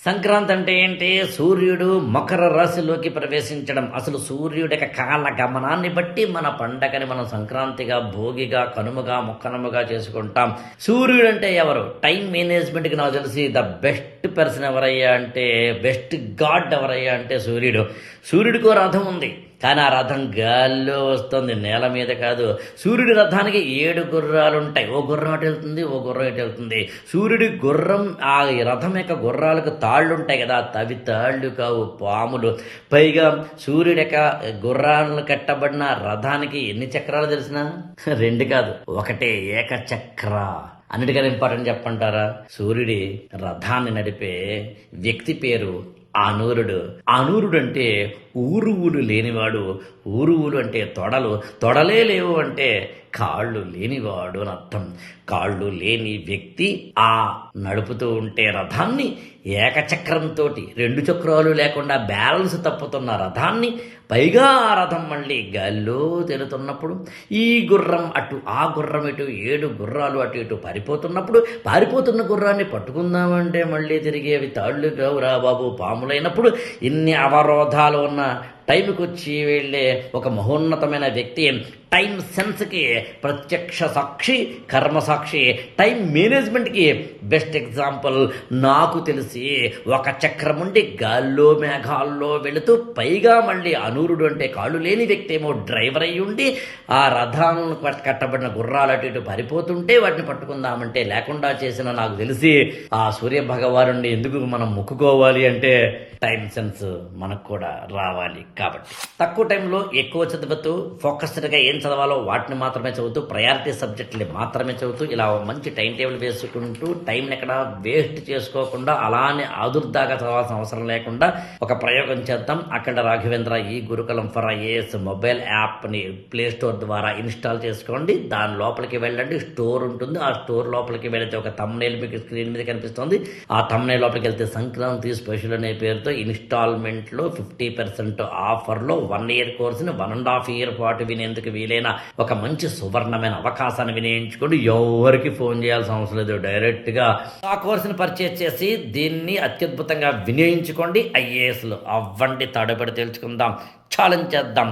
సంక్రాంతి అంటే ఏంటి? సూర్యుడు మకర రాశిలోకి ప్రవేశించడం. అసలు సూర్యుడి యొక్క కాల గమనాన్ని బట్టి మన పండగని మనం సంక్రాంతిగా, భోగిగా, కనుమగా, ముక్కనుమగా చేసుకుంటాం. సూర్యుడు అంటే ఎవరు? టైం మేనేజ్మెంట్కి నాకు తెలిసి ద బెస్ట్ పర్సన్ ఎవరయ్యా అంటే, బెస్ట్ గాడ్ ఎవరయ్యా అంటే సూర్యుడు. సూర్యుడికో రథం ఉంది, కానీ ఆ రథం గాల్లో వస్తుంది, నేల మీద కాదు. సూర్యుడి రథానికి 7 గుర్రాలు ఉంటాయి. ఓ గుర్రం అటు వెళ్తుంది, ఓ గుర్రం ఇటు వెళ్తుంది. సూర్యుడి గుర్రం, ఆ రథం యొక్క గుర్రాలకు తాళ్ళు ఉంటాయి కదా, అవి తాళ్ళు కావు, పాములు. పైగా సూర్యుడి యొక్క గుర్రాలను కట్టబడిన రథానికి ఎన్ని చక్రాలు తెలిసిన? 2 కాదు, ఒకటే, ఏకచక్ర. అన్నిటికన్నా ఇంపార్టెంట్ చెప్పంటారా? సూర్యుడి రథాన్ని నడిపే వ్యక్తి పేరు అనూరుడు. అనూరుడు అంటే ఊరువులు లేనివాడు. ఊరువులు అంటే తొడలు, తొడలే లేవు అంటే కాళ్ళు లేనివాడు అని అర్థం. కాళ్ళు లేని వ్యక్తి ఆ నడుపుతూ ఉంటే రథాన్ని ఏకచక్రంతో, 2 చక్రాలు లేకుండా బ్యాలెన్స్ తప్పుతున్న రథాన్ని, పైగా ఆ రథం మళ్ళీ గాల్లో తేలుతున్నప్పుడు ఈ గుర్రం అటు, ఆ గుర్రం ఇటు, 7 గుర్రాలు అటు ఇటు పారిపోతున్నప్పుడు, పారిపోతున్న గుర్రాన్ని పట్టుకుందామంటే మళ్ళీ తిరిగేవి తాళ్ళు కావురా బాబు, పాములైనప్పుడు ఇన్ని అవరోధాలు ఉన్న టైంకి వచ్చి వెళ్ళే ఒక మహోన్నతమైన వ్యక్తి, టైం సెన్స్కి ప్రత్యక్ష సాక్షి, కర్మ సాక్షి, టైం మేనేజ్మెంట్కి బెస్ట్ ఎగ్జాంపుల్. నాకు తెలిసి ఒక చక్రం ఉండి గాల్లో మేఘాల్లో వెళుతూ, పైగా మళ్ళీ అనూరుడు అంటే కాళ్ళు లేని వ్యక్తి ఏమో డ్రైవర్ అయ్యి ఉండి ఆ రథాలను కట్టబడిన గుర్రాలు అటు ఇటు పారిపోతుంటే వాటిని పట్టుకుందామంటే లేకుండా చేసిన, నాకు తెలిసి ఆ సూర్య భగవానుడిని ఎందుకు మనం మొక్కుకోవాలి అంటే టైం సెన్స్ మనకు కూడా రావాలి. కాబట్టి తక్కువ టైంలో ఎక్కువ చదువుతూ, ఫోకస్డ్గా ఏం చదవాలో వాటిని మాత్రమే చదువుతూ, ప్రయారిటీ సబ్జెక్టులు మాత్రమే చదువుతూ, ఇలా మంచి టైం టేబుల్ వేసుకుంటూ, టైంని ఎక్కడ వేస్ట్ చేసుకోకుండా, అలానే ఆదుర్దాగా చదవాల్సిన అవసరం లేకుండా ఒక ప్రయోగం చేద్దాం. అక్కడ రాఘవేంద్ర ఈ గురుకులం ఫర్ ఐఏఎస్ మొబైల్ యాప్ని ప్లే స్టోర్ ద్వారా ఇన్స్టాల్ చేసుకోండి. దాని లోపలికి వెళ్ళండి, స్టోర్ ఉంటుంది. ఆ స్టోర్ లోపలికి వెళితే ఒక థంబ్నెయిల్ మీకు స్క్రీన్ మీద కనిపిస్తుంది. ఆ థంబ్నెయిల్ లోపలికి వెళ్తే సంక్రాంతి స్పెషల్ అనే పేరుతో ఇన్స్టాల్మెంట్లో 50% ఆఫర్లో 1 year కోర్సుని 1.5 year పాటు వినేందుకు వీలైన ఒక మంచి సువర్ణమైన అవకాశాన్ని వినియోగించుకోండి. ఎవరికి ఫోన్ చేయాల్సిన అవసరం లేదు, డైరెక్ట్గా ఆ కోర్సుని పర్చేజ్ చేసి దీన్ని అత్యద్భుతంగా వినియోగించుకోండి. ఐఏఎస్లు అవ్వండి, తాడుపడి తెలుసుకుందాం, ఛాలెంజ్ చేద్దాం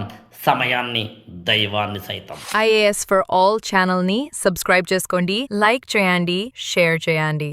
సమయాన్ని, దైవాన్ని సైతం. ఐఏఎస్ ఫర్ ఆల్ ఛానల్ని సబ్స్క్రైబ్ చేసుకోండి, లైక్ చేయండి, షేర్ చేయండి.